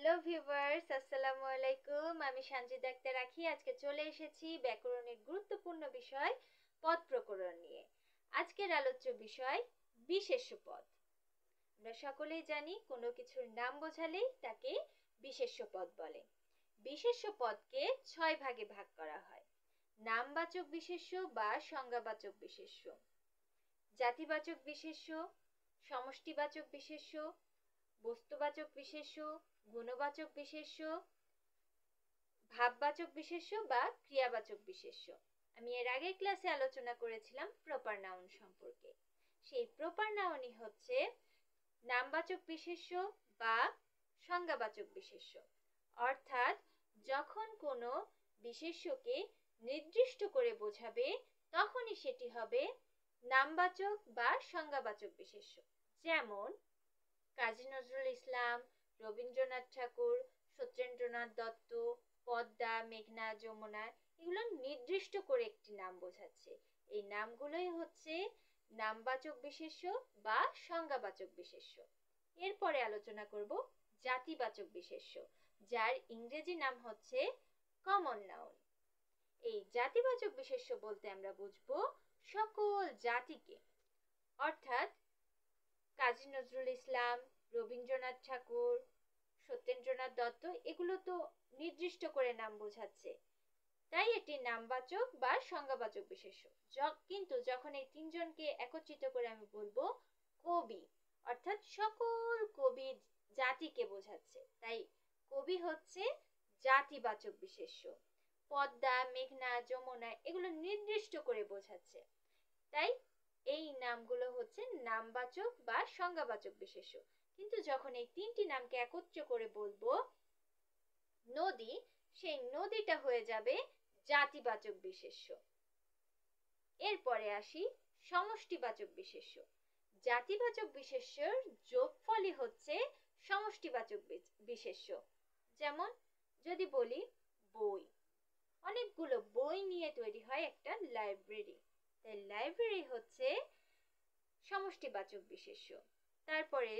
Hello viewers, আসসালামু আলাইকুম। আমি সানজিদা আক্তার রাখি। আজকে চলে এসেছি ব্যাকরণের গুরুত্বপূর্ণ বিষয় পদ প্রকরণ নিয়ে। আজকের আলোচ্য বিষয় বিশেষ্য পদ। আমরা সকলেই জানি কোনো কিছুর নাম বোঝালেই তাকে বিশেষ্য পদ বলে। বিশেষ্য পদকে 6 ভাগে ভাগ করা হয়: নামবাচক বিশেষ্য বা সংজ্ঞাবাচক বিশেষ্য, জাতিবাচক বিশেষ্য, সমষ্টিবাচক বিশেষ্য, বস্তুবাচক বিশেষ্য, গুণবাচক বিশেষ্য, ভাববাচক বিশেষ্য বা ক্রিয়াবাচক বিশেষ্য। আমি এর আগের ক্লাসে আলোচনা করেছিলাম প্রপার নাউন সম্পর্কে। সেই প্রপার নাউনই হচ্ছে নামবাচক বিশেষ্য বা সংজ্ঞাবাচক বিশেষ্য। অর্থাৎ যখন কোনো বিশেষ্যকে নির্দিষ্ট করে বোঝাবে তখনই সেটি হবে নামবাচক বা সংজ্ঞাবাচক বিশেষ্য। যেমন কাজী নজরুল ইসলাম, রবীন্দ্রনাথ ঠাকুর, সত্যেন্দ্রনাথ দত্ত, পদ্মা, মেঘনা, যমুনা, এগুলো নির্দিষ্ট করে একটি নাম বোঝাচ্ছে। এই নামগুলোই হচ্ছে নামবাচক বিশেষ্য বা সংজ্ঞাবাচক বিশেষ্য। এরপরে আলোচনা করব জাতিবাচক বিশেষ্য, যার ইংরেজি নাম হচ্ছে কমন নাউন। এই জাতিবাচক বিশেষ্য বলতে আমরা বুঝবো সকল জাতিকে, অর্থাৎ কাজী নজরুল ইসলাম, রবীন্দ্রনাথ ঠাকুর, সত্যেন্দ্রনাথ দত্ত, এগুলো তো নির্দিষ্ট করে নাম বোঝাচ্ছে, তাই এটি নামবাচক বা সংজ্ঞাবাচক বিশেষ্য। কিন্তু যখন এই তিনজনকে একত্রিত করে আমি বলবো কবি, অর্থাৎ সকল কবি জাতিকে বোঝাচ্ছে, তাই কবি হচ্ছে জাতিবাচক বিশেষ্য। পদ্মা, মেঘনা, যমুনা, এগুলো নির্দিষ্ট করে বোঝাচ্ছে, তাই এই নামগুলো হচ্ছে নামবাচক বা সংজ্ঞাবাচক বিশেষ্য। কিন্তু যখন এই তিনটি নামকে একত্র করে বলবো নদী, সেই নদীটা হয়ে যাবে জাতিবাচক বিশেষ্য। এরপরে আসি সমষ্টিবাচক বিশেষ্য। জাতিবাচক বিশেষ্যের যোগফলই হচ্ছে সমষ্টিবাচক বিশেষ্য। যেমন যদি বলি বই, অনেকগুলো বই নিয়ে তৈরি হয় একটা লাইব্রেরি, তাই লাইব্রেরি হচ্ছে সমষ্টিবাচক বিশেষ্য। তারপরে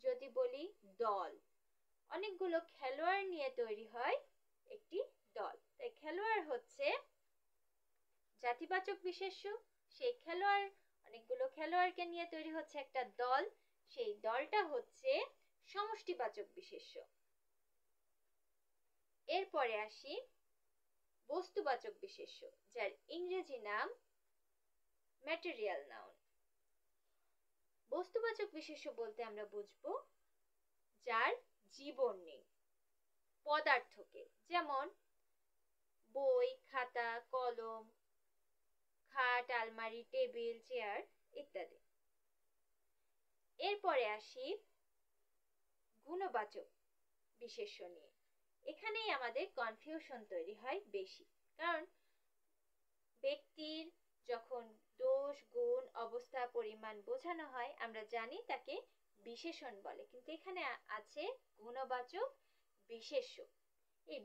যদি বলি দল, অনেকগুলো খেলোয়াড় নিয়ে তৈরি হয় একটি দল, তাই খেলোয়াড় হচ্ছে জাতিবাচক বিশেষ্য। সেই খেলোয়াড়, অনেকগুলো খেলোয়াড়কে নিয়ে তৈরি হচ্ছে একটা দল, সেই দলটা হচ্ছে সমষ্টিবাচক বিশেষ্য। এরপরে আসি বস্তুবাচক বিশেষ্য, যার ইংরেজি নাম ম্যাটেরিয়াল নাউন। বস্তুবাচক বিশেষ্য বলতে আমরা বুঝবো যার জীবন নেই, পদার্থকে, যেমন বই, খাতা, কলম, খাট, আলমারি, টেবিল, চেয়ার ইত্যাদি। এরপরে আসি গুণবাচক বিশেষ্য নিয়ে। এখানেই আমাদের কনফিউশন তৈরি হয় বেশি, কারণ ব্যক্তির যখন দোষ, গুণ, অবস্থা, পরিমাণ বোঝানো হয় আমরা জানি তাকে বিশেষণ বলে, কিন্তু এখানে আছে গুণবাচক বিশেষ্য। এই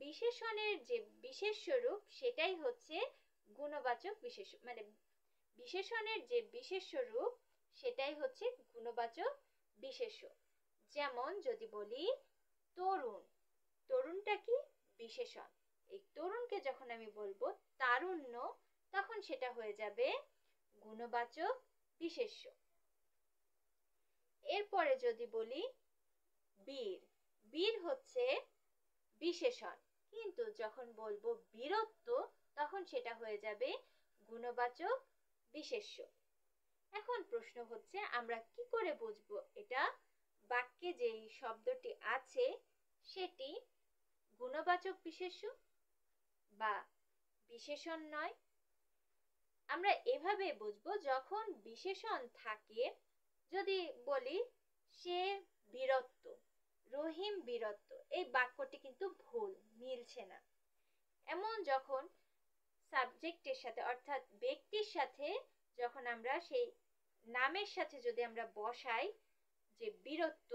বিশেষণের যে বিশেষ্য রূপ সেটাই হচ্ছে গুণবাচক বিশেষ্য, মানে বিশেষণের যে বিশেষ্য রূপ সেটাই হচ্ছে গুণবাচক বিশেষ্য। যেমন যদি বলি তরুণ, তরুণটা কি বিশেষণ, এই তরুণকে যখন আমি বলবো তারুণ্য, তখন সেটা হয়ে যাবে গুণবাচক বিশেষ্য। এরপরে যদি বলি বীর, বীর হচ্ছে বিশেষণ, কিন্তু যখন বলবো বীরত্ব তখন সেটা হয়ে যাবে গুণবাচক বিশেষ্য। এখন প্রশ্ন হচ্ছে আমরা কি করে বুঝবো এটা বাক্যে যেই শব্দটি আছে সেটি গুণবাচক বিশেষ্য বা বিশেষণ নয়? আমরা এভাবে বুঝবো যখন বিশেষণ থাকে, যদি বলি সে বীরত্ব, রহিম বীরত্ব, এই বাক্যটি কিন্তু ভুল, মিলছে না। এমন যখন সাবজেক্টের সাথে অর্থাৎ ব্যক্তির সাথে যখন আমরা সেই নামের সাথে যদি আমরা বসাই যে বীরত্ব,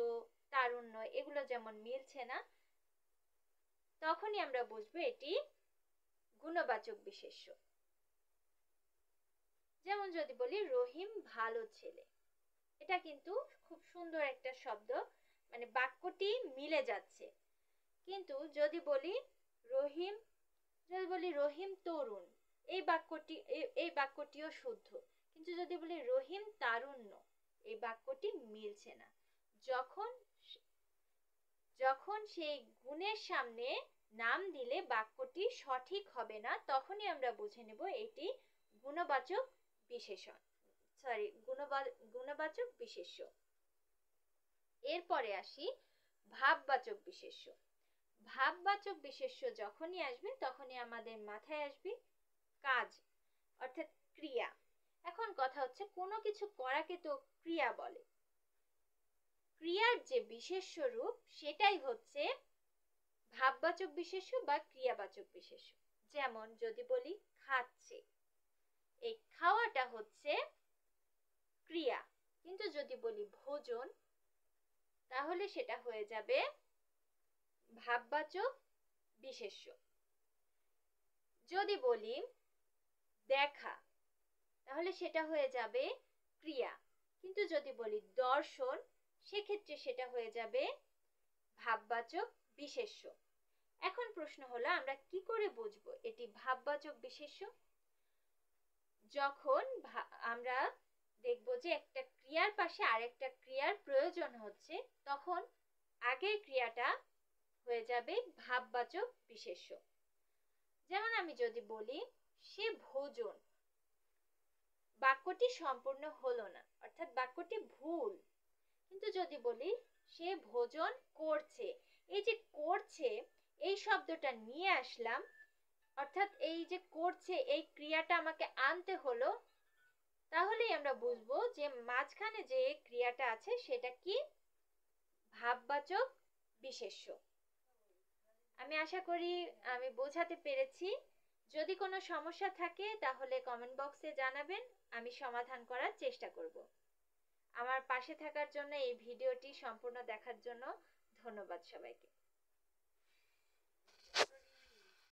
তারুণ্য, এগুলো যেমন মিলছে না, তখনই আমরা বুঝবো এটি গুণবাচক বিশেষ্য। যেমন যদি বলি রহিম ভালো ছেলে, এটা কিন্তু খুব সুন্দর একটা শব্দ, মানে বাক্যটি মিলে যাচ্ছে। কিন্তু যদি বলি রহিম তরুণ, এই বাক্যটিও শুদ্ধ। কিন্তু যদি বলি রহিম তারুণ্য, এই বাক্যটি মিলছে না। যখন যখন সেই গুণের সামনে নাম দিলে বাক্যটি সঠিক হবে না, তখনই আমরা বুঝে নেব এটি গুণবাচক বিশেষণ, গুণবাচক বিশেষ্য। এরপরে আসি ভাববাচক বিশেষ্য। ভাববাচক বিশেষ্য যখনই আসবে তখনই আমাদের মাথায় আসবে কাজ, অর্থাৎ ক্রিয়া। এখন কথা হচ্ছে কোনো কিছু করাকে তো ক্রিয়া বলে, ক্রিয়ার যে বিশেষ্য রূপ সেটাই হচ্ছে ভাববাচক বিশেষ্য বা ক্রিয়াবাচক বিশেষ্য। যেমন যদি বলি খাচ্ছে, এই খাওয়াটা হচ্ছে ক্রিয়া। কিন্তু যদি বলি ভোজন, তাহলে সেটা হয়ে যাবে ভাববাচক বিশেষ্য। যদি বলি দেখা, তাহলে সেটা হয়ে যাবে ক্রিয়া। কিন্তু যদি বলি দর্শন, সেক্ষেত্রে সেটা হয়ে যাবে ভাববাচক বিশেষ্য। এখন প্রশ্ন হলো আমরা কি করে বুঝবো এটি ভাববাচক বিশেষ্য? যখন আমরা দেখবো যে একটা ক্রিয়ার পাশে আরেকটা ক্রিয়ার প্রয়োজন হচ্ছে, তখন আগের ক্রিয়াটা হয়ে যাবে ভাববাচক বিশেষ্য। যেমন আমি যদি বলি সে ভোজন, বাক্যটি সম্পূর্ণ হলো না, অর্থাৎ বাক্যটি ভুল। কিন্তু যদি বলি সে ভোজন করছে, এই যে করছে এই শব্দটা নিয়ে আসলাম, অর্থাৎ এই যে করছে এই ক্রিয়াটা আমাকে আনতে হলো, তাহলেই আমরা বুঝবো যে মাঝখানে যে ক্রিয়াটা আছে সেটা কি ভাববাচক বিশেষ্য। আমি আশা করি আমি বোঝাতে পেরেছি। যদি কোনো সমস্যা থাকে তাহলে কমেন্ট বক্সে জানাবেন, আমি সমাধান করার চেষ্টা করব। আমার পাশে থাকার জন্য, এই ভিডিওটি সম্পূর্ণ দেখার জন্য ধন্যবাদ সবাইকে।